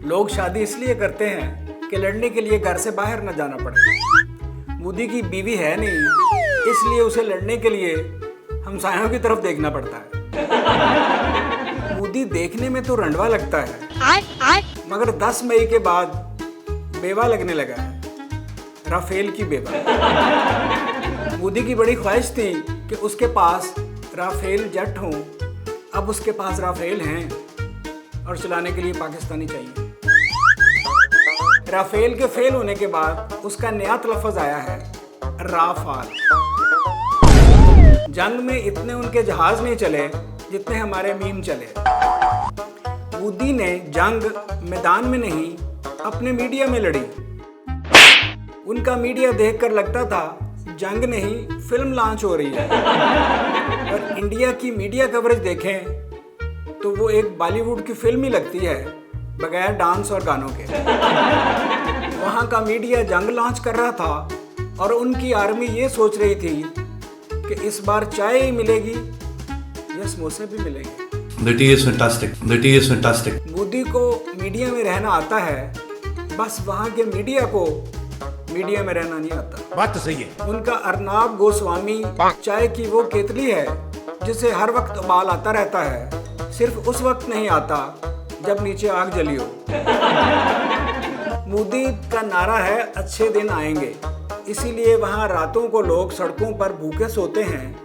लोग शादी इसलिए करते हैं कि लड़ने के लिए घर से बाहर न जाना पड़े। मोदी की बीवी है नहीं, इसलिए उसे लड़ने के लिए हमसायों की तरफ देखना पड़ता है। मोदी देखने में तो रंडवा लगता है, मगर 10 मई के बाद बेवा लगने लगा है, राफेल की बेवा। मोदी की बड़ी ख्वाहिश थी कि उसके पास राफेल जेट हों, अब उसके पास राफेल हैं और चलाने के लिए पाकिस्तानी चाहिए। राफेल के फेल होने के बाद उसका नया लफ्ज़ आया है, राफाल। जंग में इतने उनके जहाज नहीं चले जितने हमारे मीम चले। मोदी ने जंग मैदान में नहीं, अपने मीडिया में लड़ी। उनका मीडिया देखकर लगता था जंग नहीं, फिल्म लॉन्च हो रही है। और इंडिया की मीडिया कवरेज देखें तो वो एक बॉलीवुड की फिल्म ही लगती है, बगैर डांस और गानों के। वहाँ का मीडिया जंग लॉन्च कर रहा था और उनकी आर्मी ये सोच रही थी कि इस बार चाय ही मिलेगी या समोसे भी मिलेंगे। The tea is fantastic. The tea is fantastic. Modi को मीडिया में रहना आता है, बस वहाँ के मीडिया को मीडिया में रहना नहीं आता। बात तो सही है। उनका अर्नाब गोस्वामी चाय की वो केतली है जिसे हर वक्त उबाल आता रहता है, सिर्फ उस वक्त नहीं आता जब नीचे आग जली हो। मोदी का नारा है अच्छे दिन आएंगे, इसीलिए वहाँ रातों को लोग सड़कों पर भूखे सोते हैं,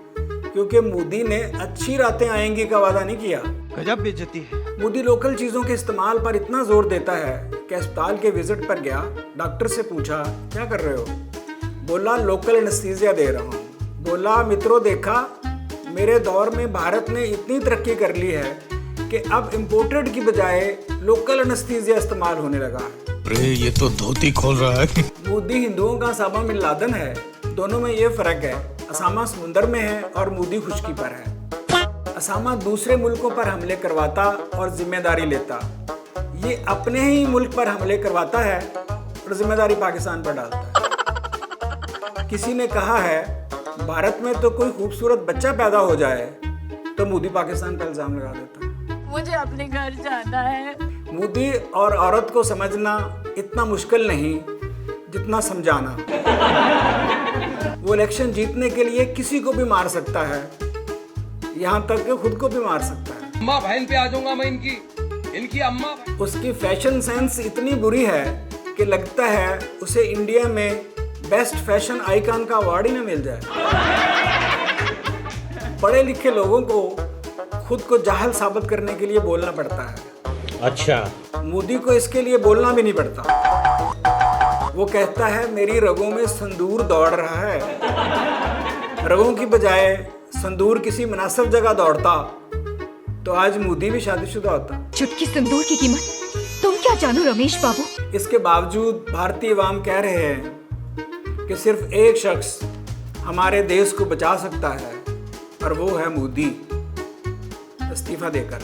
क्योंकि मोदी ने अच्छी रातें आएंगी का वादा नहीं किया। गजब बेइज्जती है। मोदी लोकल चीज़ों के इस्तेमाल पर इतना जोर देता है कि अस्पताल के विजिट पर गया, डॉक्टर से पूछा क्या कर रहे हो? बोला लोकल एनेस्थीसिया दे रहा हूँ। बोला मित्रों, देखा मेरे दौर में भारत ने इतनी तरक्की कर ली है कि अब इम्पोर्टेड की बजाय लोकल एनेस्थीसिया इस्तेमाल होने लगा है। अरे ये तो धोती खोल रहा है। मोदी हिंदुओं का ओसामा बिन लादेन है, दोनों में ये फर्क है, ओसामा समुंदर में है और मोदी खुशकी पर है। ओसामा दूसरे मुल्कों पर हमले करवाता और जिम्मेदारी लेता, ये अपने ही मुल्क पर हमले करवाता है और जिम्मेदारी पाकिस्तान पर डालता है। किसी ने कहा है भारत में तो कोई खूबसूरत बच्चा पैदा हो जाए तो मोदी पाकिस्तान पर इल्जाम लगा देता है। मुझे अपने घर जाना है। मोदी और औरत को समझना इतना मुश्किल नहीं जितना समझाना। वो इलेक्शन जीतने के लिए किसी को भी मार सकता है, यहाँ तक कि खुद को भी मार सकता है। अम्मा बहन पे आ जाऊंगा मैं इनकी अम्मा। उसकी फैशन सेंस इतनी बुरी है कि लगता है उसे इंडिया में बेस्ट फैशन आइकन का अवार्ड ही ना मिल जाए। पढ़े लिखे लोगों को खुद को जाहिल साबित करने के लिए बोलना पड़ता है। अच्छा। मोदी को इसके लिए बोलना भी नहीं पड़ता। वो कहता है मेरी रगों में संदूर दौड़ रहा है। रगों की बजाय संदूर किसी मुनासिब जगह दौड़ता तो आज मोदी भी शादीशुदा होता। चुटकी संदूर की कीमत तुम क्या जानो रमेश बाबू। इसके बावजूद भारतीय अवाम कह रहे हैं कि सिर्फ एक शख्स हमारे देश को बचा सकता है और वो है मोदी, इस्तीफा देकर।